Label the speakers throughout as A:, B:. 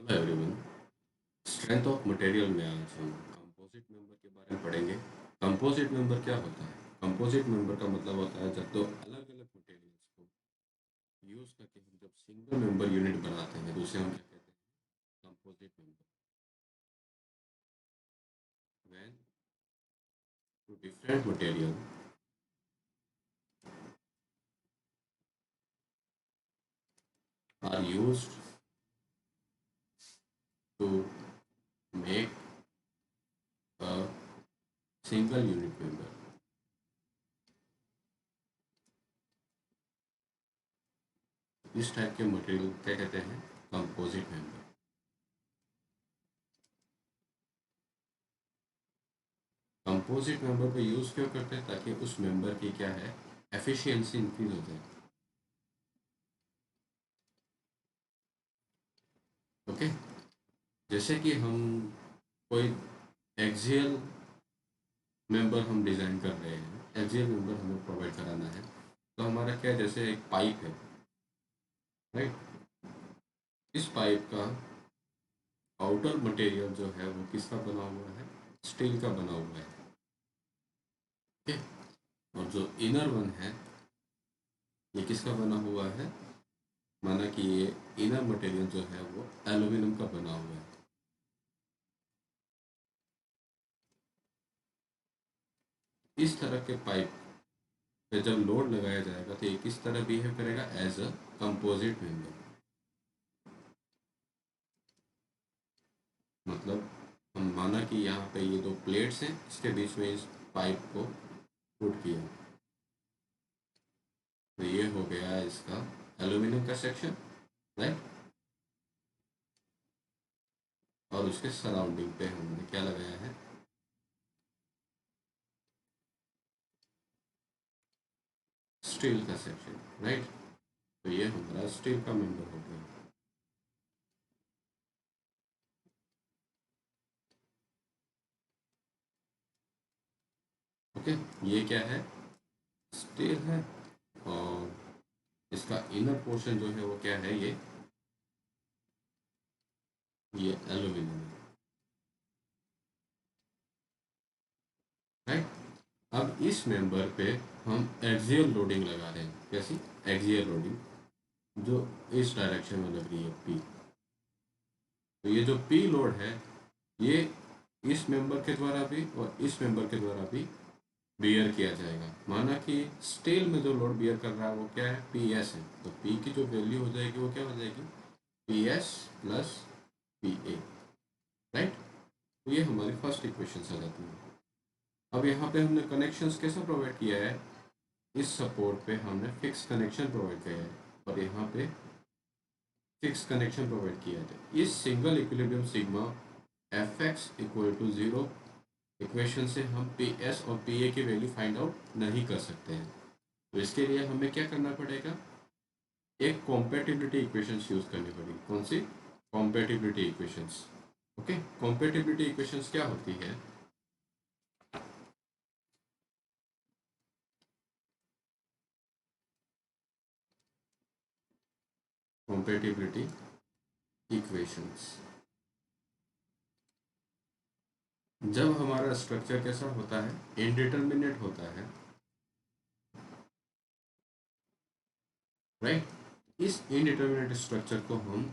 A: Hello everyone. Strength of material में आज हम कंपोजिट मेंबर के बारे में पढ़ेंगे। कंपोजिट मेंबर क्या होता है? कंपोजिट मेंबर का मतलब होता है जब दो अलग अलग मटेरियल्स को यूज करके हम जब सिंगल मेंबर यूनिट बनाते हैं तो उसे हम क्या कहते हैं? Composite member. When two different material are used to make a single unit member, इस टाइप के मटेरियल क्या कहते हैं? Composite member. कंपोजिट मेंबर को यूज क्यों करते हैं? ताकि उस मेंबर की क्या है, एफिशिएंसी इंक्रीज हो जाए। ओके, जैसे कि हम कोई एक्सियल मेंबर हम डिज़ाइन कर रहे हैं, एक्सियल मेंबर हमें प्रोवाइड कराना है, तो हमारा क्या है, जैसे एक पाइप है, राइट। इस पाइप का आउटर मटेरियल जो है वो किसका बना हुआ है? स्टील का बना हुआ है। ओके, और जो इनर वन है ये किसका बना हुआ है? माना कि ये इनर मटेरियल जो है वो एल्यूमिनियम का बना हुआ है। इस तरह के पाइप पे जब लोड लगाया जाएगा तो ये किस तरह बिहेव करेगा? As a composite member. मतलब हम माना कि यहाँ पे ये दो प्लेट्स हैं, इसके बीच में इस पाइप को पुट किया, तो ये हो गया इसका एल्यूमिनियम का सेक्शन, राइट। और उसके सराउंडिंग पे हमने क्या लगाया है? स्टील का सेक्शन, राइट। तो ये हमारा स्टील का मेंबर हो गया। ओके, ये क्या है? स्टील है। और इसका इनर पोर्शन जो है वो क्या है? ये एल्यूमिनियम है, राइट। अब इस मेंबर पे हम एक्सियल लोडिंग लगा रहे हैं। कैसी एक्सियल लोडिंग? जो इस डायरेक्शन में लग रही है, पी। तो ये जो पी लोड है ये इस मेंबर के द्वारा भी और इस मेंबर के द्वारा भी बियर किया जाएगा। माना कि स्टील में जो लोड बियर कर रहा है वो क्या है? पी एस है। तो पी की जो वैल्यू हो जाएगी वो क्या हो जाएगी? पी एस प्लस पी ए, राइट। तो ये हमारी फर्स्ट इक्वेशन आ जाती है। अब यहाँ पे हमने कनेक्शंस कैसे प्रोवाइड किया है? इस सपोर्ट पे हमने फिक्स कनेक्शन प्रोवाइड किया है और यहाँ पे फिक्स कनेक्शन प्रोवाइड किया है। इस single equilibrium sigma F X equal to zero equation से हम पी एस और पी ए की वैल्यू फाइंड आउट नहीं कर सकते हैं। तो इसके लिए हमें क्या करना पड़ेगा? एक कॉम्पेटिबिलिटी इक्वेशंस यूज करनी पड़ेगी। कौन सी? Compatibility equations. Okay, compatibility equations क्या होती है? कॉम्पेटिबिलिटी इक्वेशंस, जब हमारा स्ट्रक्चर कैसा होता है? इनडिटर्मिनेट होता है, राइट। इस इनडिटर्मिनेट स्ट्रक्चर को हम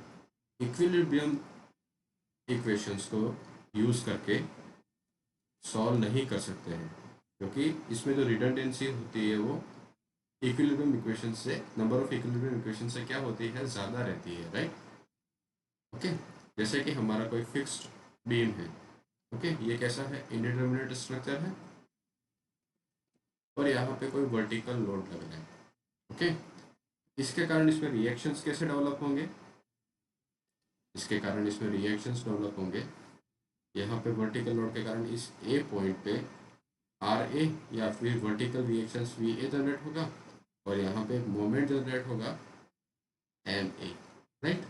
A: इक्विलिब्रियम इक्वेशंस को यूज करके सॉल्व नहीं कर सकते हैं, क्योंकि इसमें जो रिडंडेंसी होती है वो इक्विलिब्रियम इक्वेशन से, नंबर ऑफ इक्विलिब्रियम इक्वेशन से क्या होती है? ज़्यादा रहती है, राइट। ओके, जैसे कि हमारा कोई फिक्स्ड बीम है। ओके, ये कैसा है? इनडिटर्मिनेट स्ट्रक्चर है और यहाँ पे कोई वर्टिकल लोड लग रहा है। ओके, इसके कारण इसमें रिएक्शंस कैसे डेवलप होंगे? इसके कारण इसमें रिएक्शंस डेवलप होंगे। यहाँ पे वर्टिकल लोड के कारण इस ए पॉइंट पे आर ए या फिर vertical reactions V A generate होगा और यहाँ पे एक मोमेंट जनरेट होगा M A, right.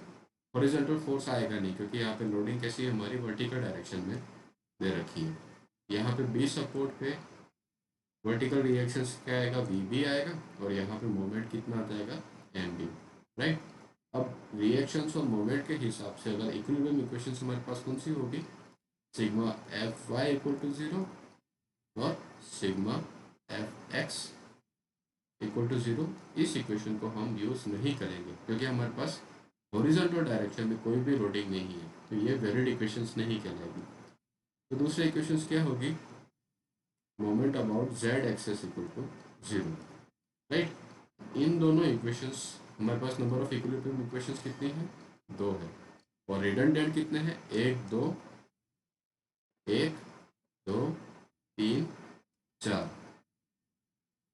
A: Horizontal force आएगा नहीं, क्योंकि यहाँ पे लोडिंग कैसी है? हमारी वर्टिकल डायरेक्शन में दे रखी है। यहाँ पे बी सपोर्ट पे वर्टिकल रिएक्शंस क्या आएगा? वी बी आएगा और यहाँ पे मोमेंट कितना आ जाएगा? M B, right. अब रिएक्शंस और मोमेंट के हिसाब से अगर इक्विलिब्रियम इक्वेशन हमारे पास कौन सी होगी, sigma F Y equal to zero और sigma F X equal to zero. इस इक्वेशन को हम यूज़ नहीं करेंगे क्योंकि हमारे पास हॉरिजॉन्टल डायरेक्शन में कोई भी लोडिंग नहीं है, तो ये वैलिड इक्वेशंस नहीं कहलाएगी। तो दूसरी इक्वेशंस क्या होगी, moment about Z axis equal to zero, right. इन दोनों इक्वेशंस हमारे पास नंबर ऑफ इक्विलिब्रियम इक्वेशंस कितनी है, दो है, और रिडंडेंट कितने हैं, एक दो, एक दो तीन चार,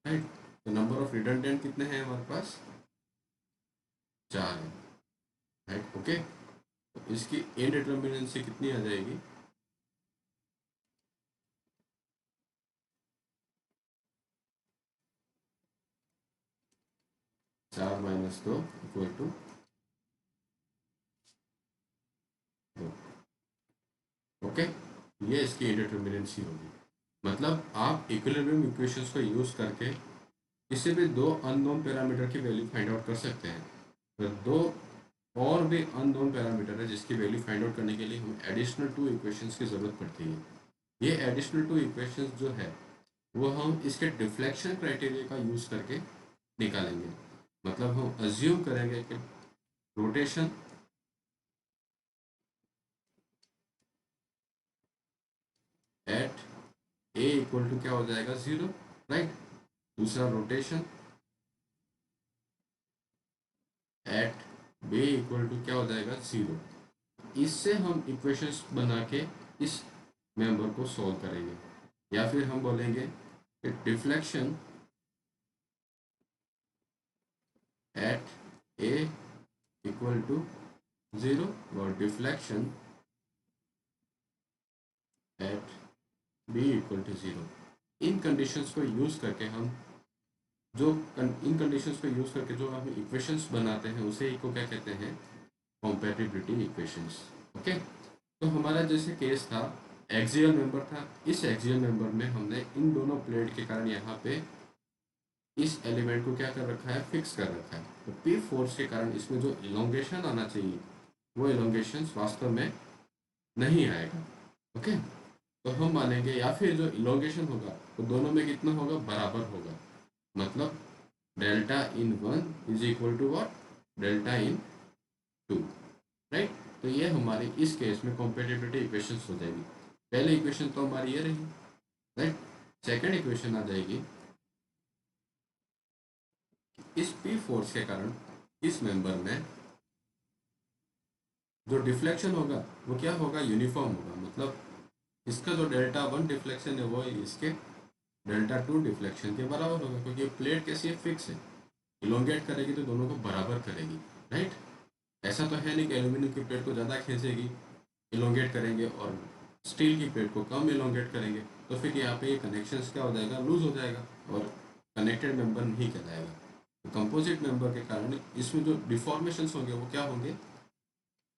A: राइट। तो नंबर ऑफ रिडंडेंट कितने हैं हमारे पास, चार है, राइट। ओके, तो इसकी इनडिटर्मिनेंसी कितनी आ जाएगी, 4 - 2 इक्वल टू 2। ओके, ये इसकी इंडिटर्मिनेंसी होगी। मतलब आप इक्विलिब्रियम इक्वेशंस को यूज़ करके किसी भी दो अननोन पैरामीटर की वैल्यू फाइंड आउट कर सकते हैं। तो दो और भी अननोन पैरामीटर है जिसकी वैल्यू फाइंड आउट करने के लिए हमें एडिशनल टू इक्वेशंस की ज़रूरत पड़ती है। ये एडिशनल टू इक्वेशंस जो है वो हम इसके डिफ्लेक्शन क्राइटेरिया का यूज़ करके निकालेंगे। मतलब हम अज्यूम करेंगे कि rotation at A equal to क्या हो जाएगा, ज़ीरो, राइट। दूसरा rotation at B equal to क्या हो जाएगा, ज़ीरो। इससे हम इक्वेशंस बना के इस मेंबर को सॉल्व करेंगे, या फिर हम बोलेंगे कि deflection at A equal to zero और deflection at B equal to zero. इन कंडीशंस को यूज़ करके हम इन कंडीशंस को यूज़ करके जो हम इक्वेशंस बनाते हैं उसे को क्या कहते हैं, कॉम्पैटिबिलिटी इक्वेशंस। ओके, तो हमारा जैसे केस था एक्सियल मेंबर था, इस एक्सियल मेंबर में हमने इन दोनों प्लेट के कारण यहाँ पे इस एलिमेंट को क्या कर रखा है, फिक्स कर रखा है। तो पी फोर्स के कारण इसमें जो इलोंगेशन आना चाहिए वो इलोंगेशन वास्तव में नहीं आएगा। ओके, तो हम मानेंगे या फिर जो इलोंगेशन होगा वो दोनों में कितना होगा, बराबर होगा। मतलब delta in one is equal to what, delta in two, right. तो ये हमारी इस केस में कॉम्पेटिबिलिटी इक्वेशंस हो जाएगी। पहले इक्वेशन तो हमारी ये रही, राइट। सेकंड इक्वेशन आ जाएगी, इस पी फोर्स के कारण इस मेंबर में जो डिफ्लेक्शन होगा वो क्या होगा, यूनिफॉर्म होगा। मतलब इसका जो डेल्टा वन डिफ्लेक्शन है वो इसके डेल्टा टू डिफ्लेक्शन के बराबर होगा, क्योंकि प्लेट कैसी है, फिक्स है। इलोंगेट करेगी तो दोनों को बराबर करेगी, राइट। ऐसा तो है नहीं कि एल्यूमिनियम की प्लेट को ज़्यादा खींचेगी, इलोंगेट करेंगे, और स्टील की प्लेट को कम इलोंगेट करेंगे, तो फिर यहाँ पे ये कनेक्शन क्या हो जाएगा, लूज हो जाएगा और कनेक्टेड मेंबर नहीं कहलाएगा। तो कंपोजिट मेंबर के कारण इसमें जो डिफॉर्मेशंस होंगे वो क्या होंगे,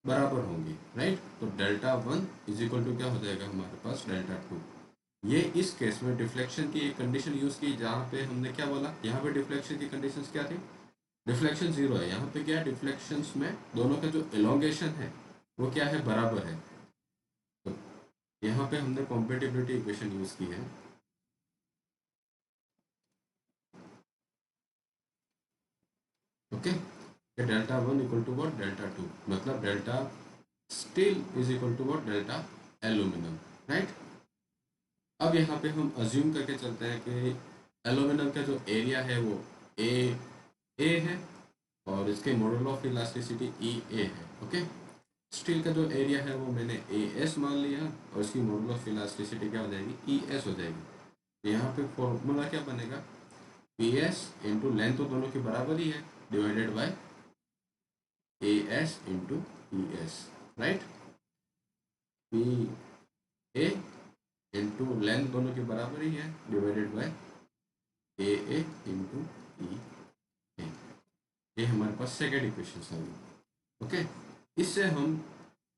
A: बराबर होंगी, राइट। तो delta one is equal to क्या हो जाएगा हमारे पास, डेल्टा टू। ये इस केस में डिफ्लेक्शन की एक कंडीशन यूज़ की, जहाँ पे हमने क्या बोला, यहाँ पे डिफ्लेक्शन की कंडीशंस क्या थी, डिफ्लेक्शन जीरो है। यहाँ पे क्या है, डिफ्लेक्शंस में दोनों का जो एलोंगेशन है वो क्या है, बराबर है। तो यहाँ पे हमने कॉम्पेटिबिलिटी इक्वेशन यूज़ की है। Okay, delta one equal to what, delta two, मतलब delta steel is equal to what, delta aluminium, right. अब यहाँ पे हम अज्यूम करके चलते हैं कि एल्यूमिनियम का जो एरिया है वो ए है और इसके मॉडल ऑफ इलास्टिसिटी ई ए है। ओके, स्टील का जो एरिया है वो मैंने ए एस मान लिया और इसकी मॉडल ऑफ इलास्टिसिटी क्या हो जाएगी, ई एस हो जाएगी। तो यहाँ पे फॉर्मूला क्या बनेगा, पी एस इंटू लेंथ तो दोनों के बराबर ही है, divided by A S into E S, right. P A into length दोनों के बराबर ही है, डिवाइडेड बाय ए इंटू ई ए। ये हमारे पास सेकेंड इक्वेशन आ गई। ओके, इससे हम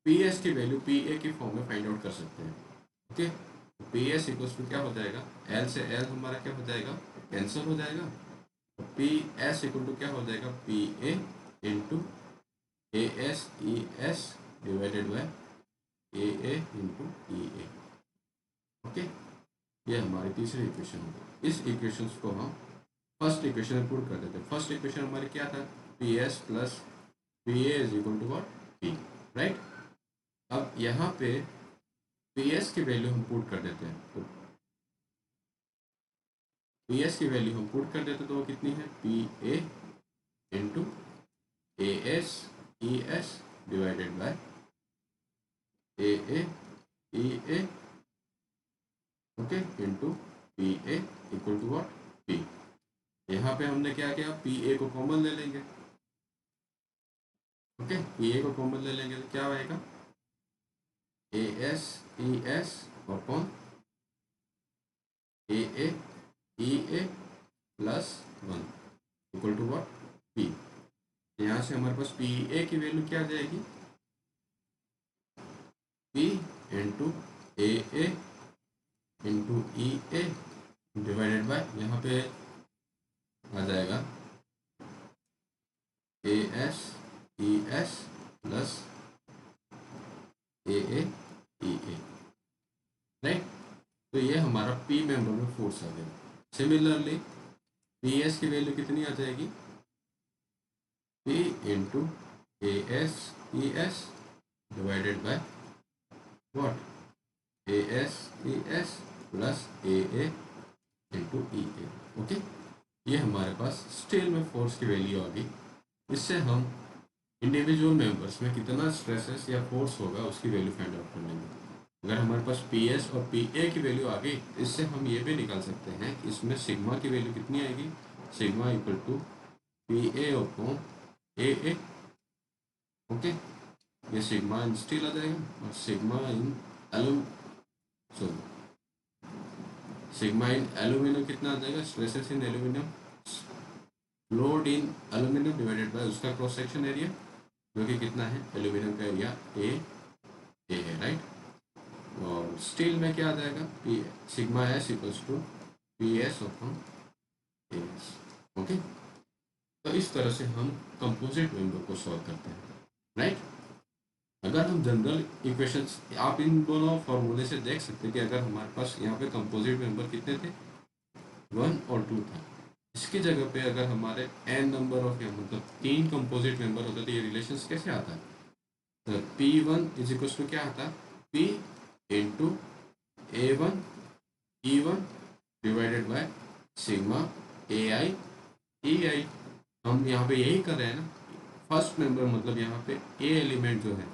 A: पी एस की वैल्यू पी ए की फॉर्म में फाइंड आउट कर सकते हैं। Okay, P S equals to क्या हो जाएगा, एल से एल हमारा क्या हो जाएगा, कैंसिल हो जाएगा। पी एस इक्वल टू क्या हो जाएगा, P A into A S E S divided by A into E A. Okay, ये हमारी तीसरी इक्वेशन होगी। इस इक्वेशन को हम फर्स्ट इक्वेशन में पुट कर देते हैं। फर्स्ट इक्वेशन हमारी क्या था, P S plus P A is equal to what, P, right. अब यहाँ पे पी एस की वैल्यू हम पुट कर देते हैं, तो पी एस की वैल्यू हम पुट कर देते तो वो कितनी है, P A into A S E S divided by A E A, okay, into P A equal to what, P. यहाँ पे हमने क्या किया, पी ए को कॉमन ले लेंगे। ओके, पी ए को कॉमन ले लेंगे तो क्या आएगा, A S E S upon A E A plus one equal to what, P. यहाँ से हमारे पास पी ए की वैल्यू क्या आ जाएगी, P into A into E A divided by, यहाँ पे आ जाएगा ए एस ई एस प्लस ए ई ए, राइट। तो ये हमारा पी मेंबर में फोर्स आ गया। सिमिलरली पी एस की वैल्यू कितनी आ जाएगी, P into A S E S divided by what, A S E S plus A into E A. Okay, ये हमारे पास स्टील में फोर्स की वैल्यू आ गई। इससे हम इंडिविजुअल मेंबर्स में कितना स्ट्रेसेस या फोर्स होगा उसकी वैल्यू फाइंड आउट कर लेंगे। अगर हमारे पास पी एस और पी ए की वैल्यू आ गई, इससे हम ये भी निकाल सकते हैं कि इसमें सिग्मा की वैल्यू कितनी आएगी, sigma equal to P A upon A. Okay, ये सिग्मा इन स्टील आ जाएगा और sigma in sigma in aluminium कितना आ जाएगा, stresses in aluminium, load in aluminium divided by उसका क्रॉस सेक्शन एरिया, जो कि कितना है, एल्यूमिनियम का एरिया ए है, राइट। और स्टील में क्या आ जाएगा, P sigma S equals to P S upon A S. Okay, तो इस तरह से हम कंपोजिट मेंबर को सॉल्व करते हैं, राइट। अगर हम जनरल इक्वेशंस, आप इन दोनों फॉर्मूले से देख सकते हैं कि अगर हमारे पास यहाँ पे कंपोजिट मेंबर कितने थे, 1 और 2 था, इसकी जगह पे अगर हमारे n नंबर ऑफ, मतलब 3 कंपोजिट मेंबर होते तो ये रिलेशंस कैसे आता है, तो P1 इज इक्वल टू क्या आता है, P into A1 E1 divided by sigma AI EI। हम यहाँ पे यही कर रहे हैं ना, फर्स्ट मेंबर मतलब यहाँ पे ए एलिमेंट जो है,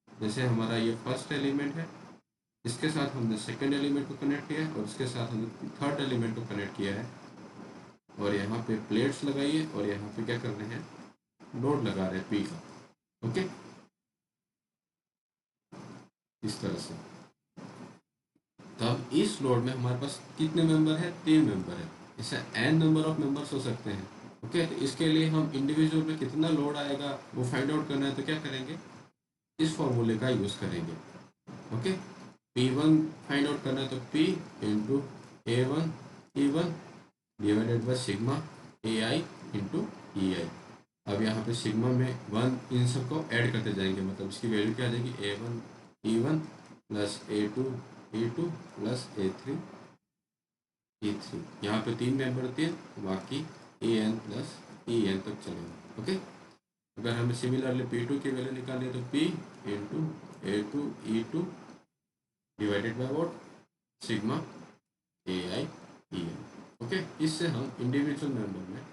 A: जैसे हमारा ये फर्स्ट एलिमेंट है, इसके साथ हमने सेकंड एलिमेंट को कनेक्ट किया है और इसके साथ हमने थर्ड एलिमेंट को कनेक्ट किया है, और यहाँ पे प्लेट्स लगाइए और यहाँ पे क्या कर रहे हैं, लोड लगा रहे हैं पी का। ओके, इस तरह से तब इस लोड में हमारे पास कितने मेंबर है, 3 मेंबर है। इससे n नंबर ऑफ मेंबर्स हो सकते हैं। ओके, तो इसके लिए हम इंडिविजुअल में कितना लोड आएगा वो फाइंड आउट करना है, तो क्या करेंगे, इस फॉर्मूले का यूज़ करेंगे। ओके, P1 फाइंड आउट करना है तो P into A1 E1 divided by sigma AI into EI। अब यहाँ पे सिग्मा में 1 इन सबको ऐड करते जाएंगे, मतलब इसकी वैल्यू क्या आ जाएगी, A1 E1 plus A2 E2 plus A3 E3। यहाँ पे 3 मेंबर होती है, बाकी AN प्लस EN तक चलेगा। ओके, अगर हमें सिमिलरली P2 की वैल्यू निकालनी है तो P into A2 E2 divided by what, sigma AI EN। Okay, इससे हम इंडिविजुअल मेंबर में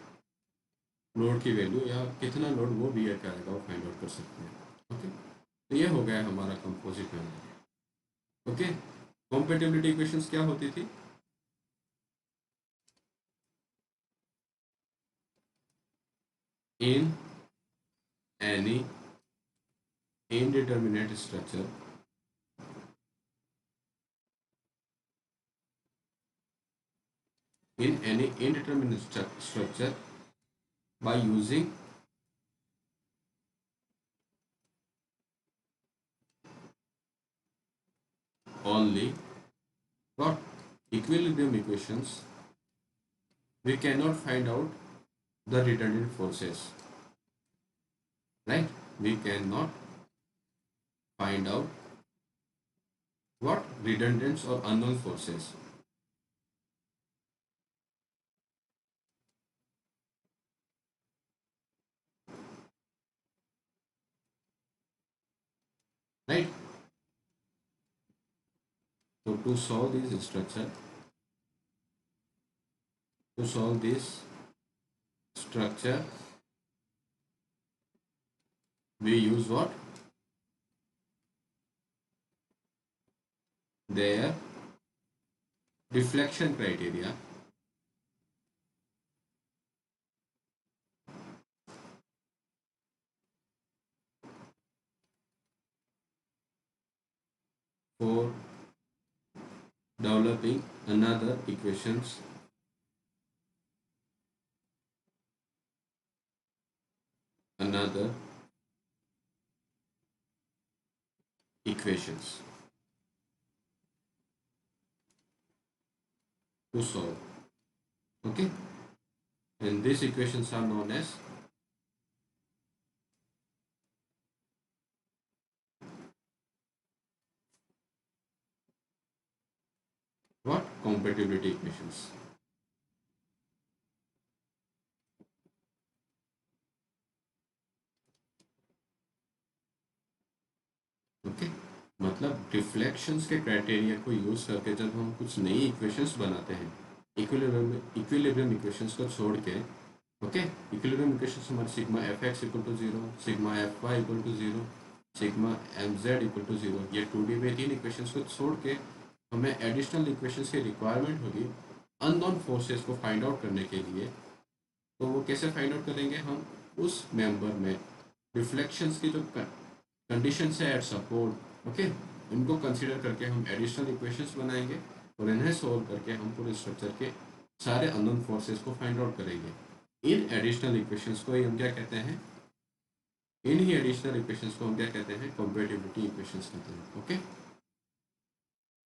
A: लोड की वैल्यू या कितना लोड वो बियर करेगा वो फाइंड आउट कर सकते हैं। ओके, तो ये हो गया हमारा composite member. Okay, compatibility equations क्या होती थी, in any indeterminate structure in any indeterminate structure by using only what, equilibrium equations, we cannot find out the redundant forces, right। we cannot find out what redundant or unknown forces. Right? So to solve this structure, we use what? Their deflection criteria for developing another equations to solve. Okay, and these equations are known as what? Compatibility equations. Okay, मतलब deflections के criteria को use करके जब हम कुछ नई equations बनाते हैं, इक्विलिब्रियम इक्वेशंस को छोड़ के, ओके, इक्विलिब्रियम इक्वेशंस हमारे sigma F X equal to zero, sigma F Y equal to zero, sigma M Z equal to zero, ये 2D में तीन इक्वेशंस को छोड़ के हमें एडिशनल इक्वेशंस की रिक्वायरमेंट होगी अननोन फोर्सेस को फाइंड आउट करने के लिए। तो वो कैसे फाइंड आउट करेंगे? हम उस मेंबर में रिफ्लेक्शंस की जो कंडीशन है एट सपोर्ट, ओके, उनको कंसीडर करके हम एडिशनल इक्वेशंस बनाएंगे और इन्हें सोल्व करके हम पूरे स्ट्रक्चर के सारे अननोन फोर्सेस को फाइंड आउट करेंगे। इन एडिशनल इक्वेशंस को हम क्या कहते हैं? इन ही एडिशनल इक्वेशंस को हम क्या कहते हैं? कंपैटिबिलिटी इक्वेशंस कहते हैं। ओके,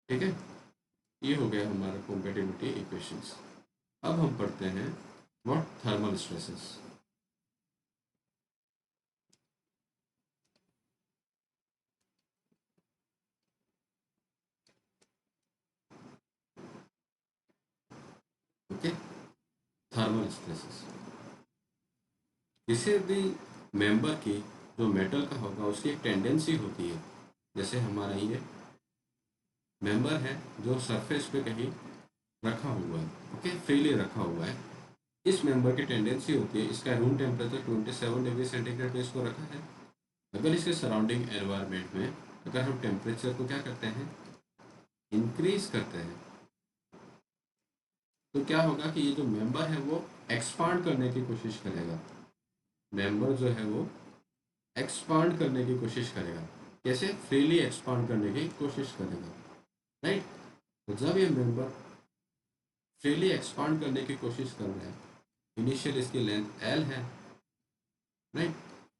A: ठीक है, ये हो गया हमारा कंपैटिबिलिटी इक्वेशंस। अब हम पढ़ते हैं what thermal stresses. Okay, thermal stresses किसी भी मेंबर की जो मेटल का होगा उसकी एक टेंडेंसी होती है। जैसे हमारा ये मेंबर है जो सरफेस पे कहीं रखा हुआ है, ओके, फ्रीली रखा हुआ है। इस मेंबर की टेंडेंसी होती है, इसका रूम टेम्परेचर 27 डिग्री सेंटीग्रेड पे इसको रखा है। अगर इसके सराउंडिंग एनवायरनमेंट में अगर हम टेम्परेचर को क्या करते हैं? इंक्रीज करते हैं, तो क्या होगा कि ये जो मेंबर है वो एक्सपांड करने की कोशिश करेगा। मेंबर जो है वो एक्सपांड करने की कोशिश करेगा। कैसे? फ्रीली एक्सपांड करने की कोशिश करेगा, राइट? तो जब ये मेंबर फ्रीली एक्सपांड करने की कोशिश कर रहा है, इनिशियल इसकी लेंथ एल है, राइट?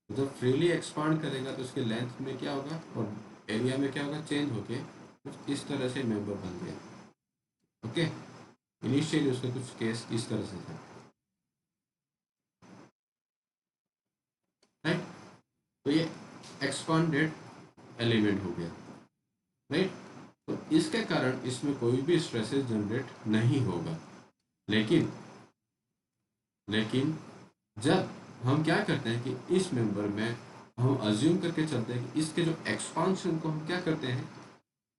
A: तो जब फ्रीली एक्सपांड करेगा तो उसके लेंथ में क्या होगा और एरिया में क्या होगा? चेंज होके कुछ इस तरह से मेंबर बन गया। ओके, इनिशियली उसका कुछ केस इस तरह से था, राइट? तो ये एक्सपांडेड एलिमेंट हो गया, राइट? तो इसके कारण इसमें कोई भी स्ट्रेसेस जनरेट नहीं होगा। लेकिन लेकिन जब हम क्या करते हैं कि इस मेंबर में हम अज्यूम करके चलते हैं कि इसके जो एक्सपांशन को हम क्या करते हैं?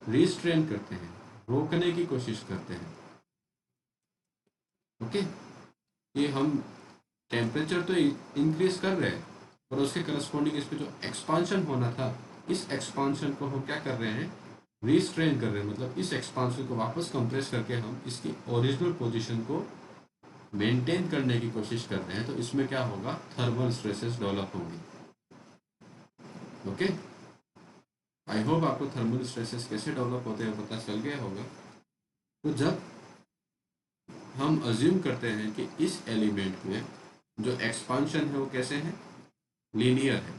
A: रिस्ट्रेन करते हैं, रोकने की कोशिश करते हैं। ओके, ये हम टेम्परेचर तो इंक्रीज कर रहे हैं पर उसके करस्पॉन्डिंग इस पे जो एक्सपांशन होना था, इस एक्सपांशन को हम क्या कर रहे हैं? रिस्ट्रेन कर रहे हैं। मतलब इस एक्सपांशन को वापस कंप्रेस करके हम इसकी ओरिजिनल पोजीशन को मेंटेन करने की कोशिश कर रहे हैं। तो इसमें क्या होगा? थर्मल स्ट्रेसेस डेवलप होंगे। ओके, आई होप आपको थर्मल स्ट्रेसेस कैसे डेवलप होते हैं पता चल गया होगा। तो जब हम अज्यूम करते हैं कि इस एलिमेंट में जो एक्सपांशन है वो कैसे है? लीनियर है।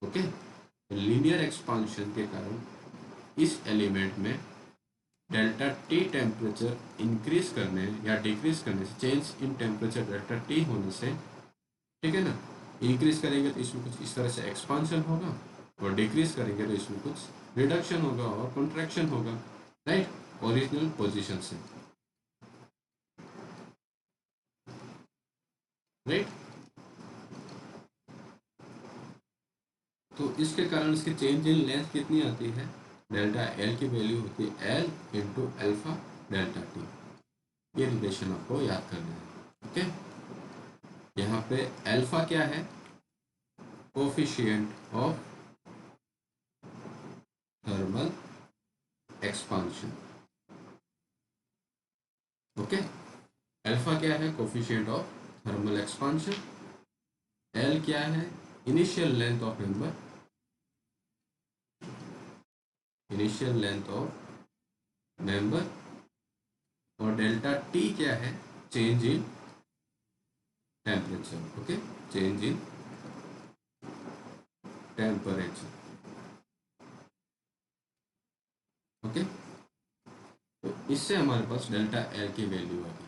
A: ओके, लीनियर एक्सपांशन के कारण इस एलिमेंट में डेल्टा टी टेम्परेचर इंक्रीज करने या डिक्रीज करने से, change in temperature delta T होने से, ठीक है ना, इंक्रीज करेंगे तो इसमें कुछ इस तरह से एक्सपांशन होगा, और डिक्रीज करेंगे तो इसमें कुछ रिडक्शन होगा और कॉन्ट्रैक्शन होगा, राइट, ओरिजिनल पोजीशन से, राइट। तो इसके कारण इसकी चेंज इन लेंथ कितनी आती है, डेल्टा एल की वैल्यू होती है L into alpha delta T. ये रिलेशन आपको याद करना है, ओके। यहाँ पे अल्फा क्या है, coefficient of thermal expansion, okay. Alpha क्या है, coefficient of thermal expansion. L क्या है, initial length of member, initial length of member. और डेल्टा टी क्या है, change in temperature, okay, change in temperature, okay. तो इससे हमारे पास डेल्टा एल की वैल्यू आ गई।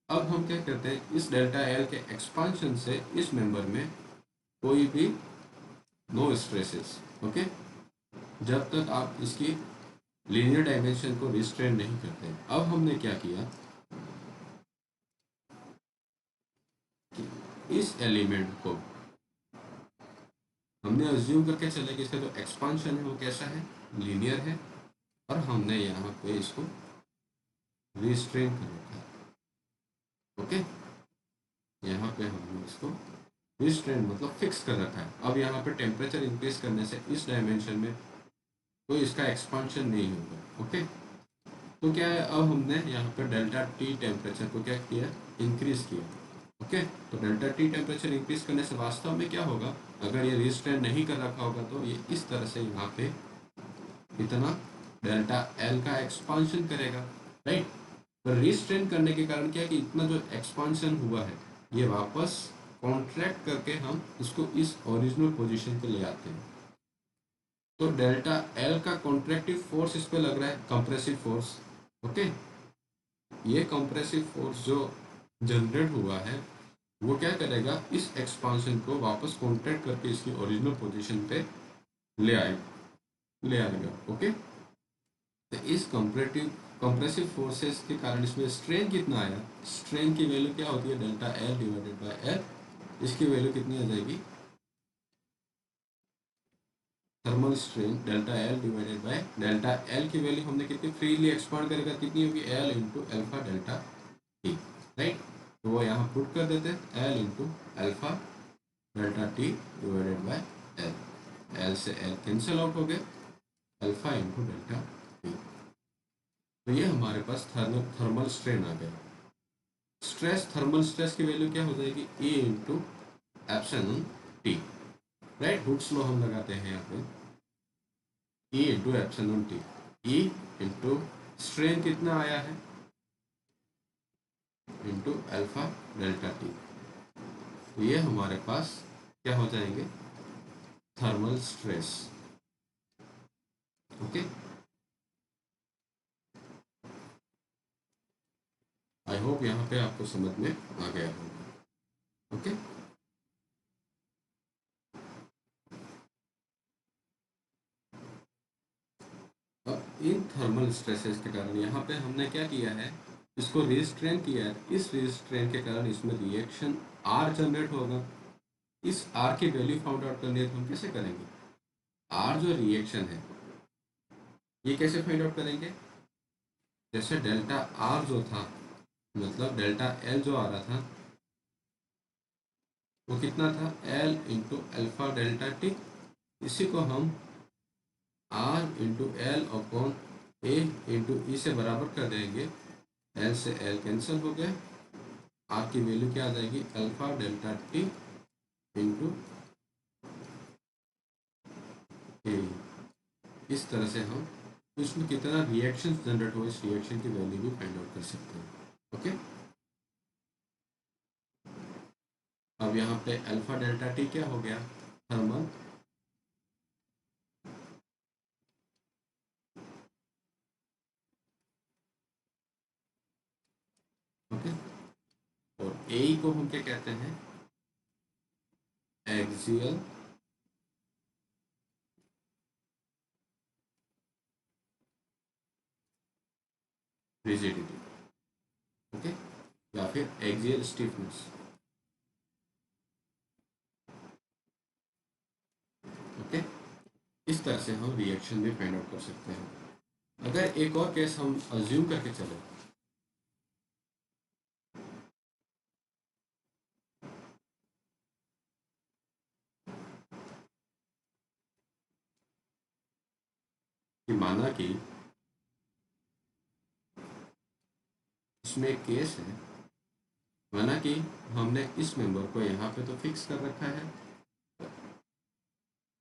A: अब हम क्या करते हैं, इस डेल्टा एल के एक्सपांशन से इस मेंबर में कोई भी नो स्ट्रेसेस, ओके, जब तक आप इसकी लीनियर डायमेंशन को रिस्ट्रेन नहीं करते। अब हमने क्या किया कि इस एलिमेंट को हमने अज्यूम करके चले कि इसका जो एक्सपांशन है वो कैसा है, लीनियर है, और हमने यहाँ पे इसको रिस्ट्रेन कर रखा है, ओके। यहाँ पे हमने इसको रिस्ट्रेन मतलब फिक्स कर रखा है। अब यहाँ पे टेम्परेचर इंक्रीज करने से इस डायमेंशन में तो इसका एक्सपांशन नहीं होगा, ओके। तो क्या है, अब हमने यहाँ पे डेल्टा टी टेम्परेचर को क्या किया, इंक्रीज किया, ओके। तो डेल्टा टी टेम्परेचर इंक्रीज करने से वास्तव में क्या होगा, अगर ये रिस्ट्रेन नहीं कर रखा होगा तो ये इस तरह से यहाँ पे इतना डेल्टा एल का एक्सपांशन करेगा, राइट। पर रिस्ट्रेन करने के कारण क्या है कि इतना जो एक्सपांशन हुआ है ये वापस कॉन्ट्रैक्ट करके हम इसको इस ओरिजिनल पोजीशन पे ले आते हैं। तो डेल्टा एल का कॉन्ट्रैक्टिव फोर्स इस पे लग रहा है, कंप्रेसिव फोर्स, ओके। ये कंप्रेसिव फोर्स जो जनरेट हुआ है वो क्या करेगा, इस एक्सपांशन को वापस कॉन्ट्रैक्ट करके इसकी ओरिजिनल पोजीशन पे ले आए ले आएगा, ओके। तो इस कंप्रेसिव फोर्सेस के कारण इसमें स्ट्रेन कितना आया, स्ट्रेन की वैल्यू क्या होती है, delta L divided by L. इसकी वैल्यू कितनी आ जाएगी, thermal strain delta L divided by delta L की वैल्यू हमने कितनी फ्रीली एक्सपांड करेगा, कितनी होगी, L into alpha delta T, right. तो वो यहाँ पुट कर देते हैं, L into alpha delta T divided by L. L से एल कैंसिल आउट हो गया, अल्फा इंटू डेल्टा टी। तो ये हमारे पास थर्मल स्ट्रेन आ गया। स्ट्रेस, थर्मल स्ट्रेस की वैल्यू क्या हो जाएगी, E into epsilon T, right. Hooke's law हम लगाते हैं यहाँ पे, E into epsilon T. E into strain कितना आया है, इंटू अल्फा डेल्टा टी। तो ये हमारे पास क्या हो जाएंगे, thermal stress, okay. I hope यहाँ पे आपको समझ में आ गया होगा, ओके। अब इन थर्मल स्ट्रेसेस के कारण यहाँ पे हमने क्या किया है, इसको रिस्ट्रेन किया है। इस रिस्ट्रेन के कारण इसमें रिएक्शन आर जनरेट होगा। इस आर की वैल्यू फाउंड आउट करनी है तो हम कैसे करेंगे, आर जो रिएक्शन है ये कैसे फाइंड आउट करेंगे, जैसे डेल्टा आर जो था, मतलब डेल्टा एल जो आ रहा था वो कितना था, L into alpha delta T. इसी को हम R into L upon A into E से बराबर कर देंगे। एल से एल कैंसिल हो गया, आर की वैल्यू क्या आ जाएगी, अल्फा डेल्टा टी इंटू ए। इस तरह से हम इसमें कितना रिएक्शन जनरेट हो इस रिएक्शन की वैल्यू भी फाइंड आउट कर सकते हैं, ओके। अब यहाँ पे अल्फा डेल्टा टी क्या हो गया, थर्मल ओके। और ए को हम क्या कहते हैं, एक्सियल रिजिडिटी, ओके, या फिर एक्सियल स्टिफनेस, ओके। इस तरह से हम रिएक्शन भी फाइंड आउट कर सकते हैं। अगर एक और केस हम अज्यूम करके चले, कि माना कि इसमें एक केस है, माना कि हमने इस मेंबर को यहाँ पे तो फिक्स कर रखा है,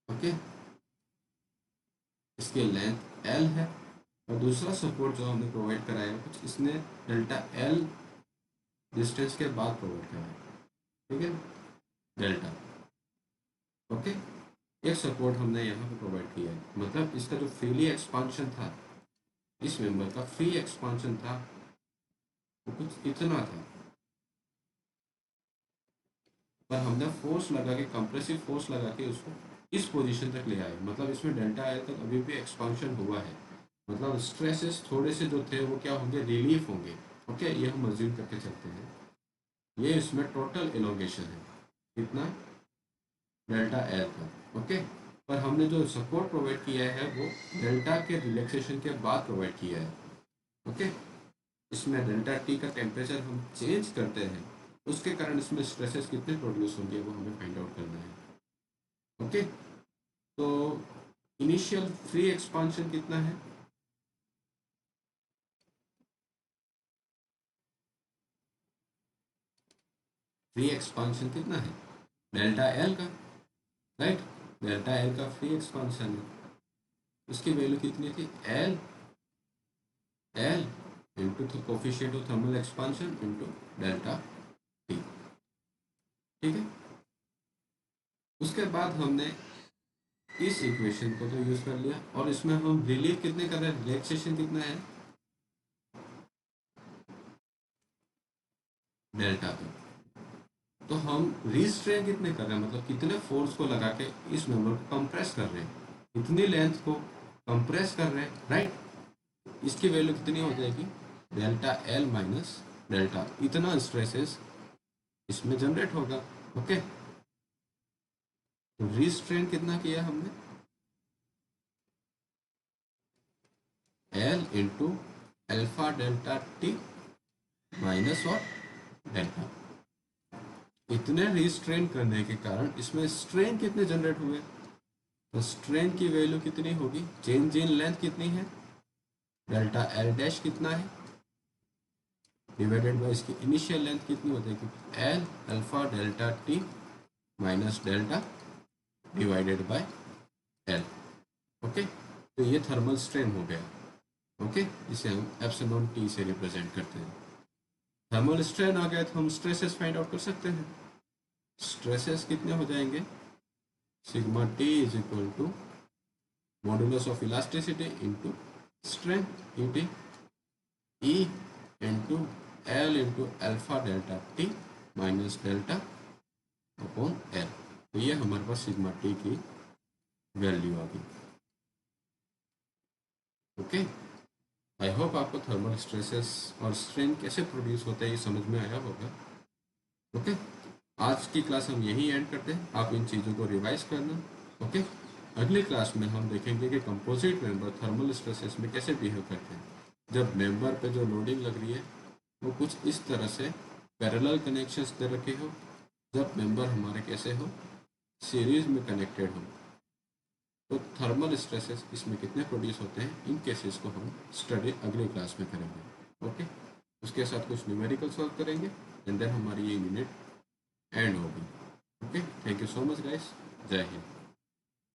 A: ओके, इसकी लेंथ L है, और दूसरा सपोर्ट जो हमने प्रोवाइड कराया कुछ इसने डेल्टा L डिस्टेंस के बाद प्रोवाइड कराया, ठीक है, डेल्टा, ओके। एक सपोर्ट हमने यहाँ पे प्रोवाइड किया है, मतलब इसका जो फ्रीली एक्सपांशन था, इस मेंबर का फ्री एक्सपांशन था वो कुछ इतना था, पर हमने फोर्स लगा के, कंप्रेसिव फोर्स लगा के उसको इस पोजीशन तक ले आए, मतलब इसमें डेल्टा L तक अभी भी एक्सपांशन हुआ है, मतलब स्ट्रेसेस थोड़े से जो थे वो क्या होंगे, रिलीफ होंगे, ओके। ये हम अज्यूम करके चलते हैं, ये इसमें टोटल एलोंगेशन है कितना, डेल्टा L का, ओके। पर हमने जो सपोर्ट प्रोवाइड किया है वो डेल्टा के रिलैक्सेशन के बाद प्रोवाइड किया है, ओके। इसमें डेल्टा T का टेम्परेचर हम चेंज करते हैं, उसके कारण इसमें स्ट्रेसेस कितने प्रोड्यूस होंगे वो हमें फाइंड आउट करना है, ओके। तो इनिशियल फ्री एक्सपांशन कितना है, फ्री एक्सपांशन कितना है, डेल्टा L का, राइट, डेल्टा L का फ्री एक्सपांशन है, उसकी वैल्यू कितनी थी, L into coefficient of thermal expansion into delta T, ठीक है। उसके बाद हमने इस इक्वेशन को तो यूज कर लिया, और इसमें हम रिलीफ कितने कर रहे हैं, रिलैक्सेशन कितना है, डेल्टा पे, तो हम रिस्ट्रेन कितने कर रहे हैं, मतलब कितने फोर्स को लगा के इस मेंबर को कंप्रेस कर रहे हैं, इतनी लेंथ को कंप्रेस कर रहे हैं, राइट। इसकी वैल्यू कितनी हो जाएगी, डेल्टा L माइनस डेल्टा, इतना स्ट्रेसेस इसमें जनरेट होगा, ओके। तो रिस्ट्रेन कितना किया हमने, L into alpha delta T minus और डेल्टा, इतने रिस्ट्रेन करने के कारण इसमें स्ट्रेन कितने जनरेट हुए, तो स्ट्रेन की वैल्यू कितनी होगी, चेंज इन लेंथ कितनी है, डेल्टा L डैश कितना है, डिवाइडेड बाय इसकी इनिशियल लेंथ कितनी हो जाएगी, L alpha delta T minus delta divided by L, okay. तो ये थर्मल स्ट्रेन हो गया, ओके। इसे हम एप्सिलॉन T से रिप्रेजेंट करते हैं। थर्मल स्ट्रेन आ गया तो हम स्ट्रेसेस फाइंड आउट कर सकते हैं, स्ट्रेसेस कितने हो जाएंगे, sigma T is equal to modulus of elasticity into strain E E into L into alpha delta T minus delta upon L। तो ये हमारे पास सिग्मा T की वैल्यू आ गई, ओके। आई होप आपको थर्मल स्ट्रेसेस और स्ट्रेन कैसे प्रोड्यूस होते हैं ये समझ में आया होगा, ओके। आज की क्लास हम यही एंड करते हैं, आप इन चीज़ों को रिवाइज करना, ओके। अगली क्लास में हम देखेंगे कि कंपोजिट मेंबर थर्मल स्ट्रेसेस में कैसे बिहेव करते हैं, जब मेंबर पे जो लोडिंग लग रही है वो कुछ इस तरह से पैरेलल कनेक्शंस दे रखे हो, जब मेंबर हमारे कैसे हो, सीरीज में कनेक्टेड हो, तो थर्मल स्ट्रेसेस इसमें कितने प्रोड्यूस होते हैं, इन केसेस को हम स्टडी अगली क्लास में करेंगे, ओके। उसके साथ कुछ न्यूमेरिकल सॉल्व करेंगे एंड देन हमारी ये यूनिट एंड होगी, okay. Thank you so much guys, जय हिंद।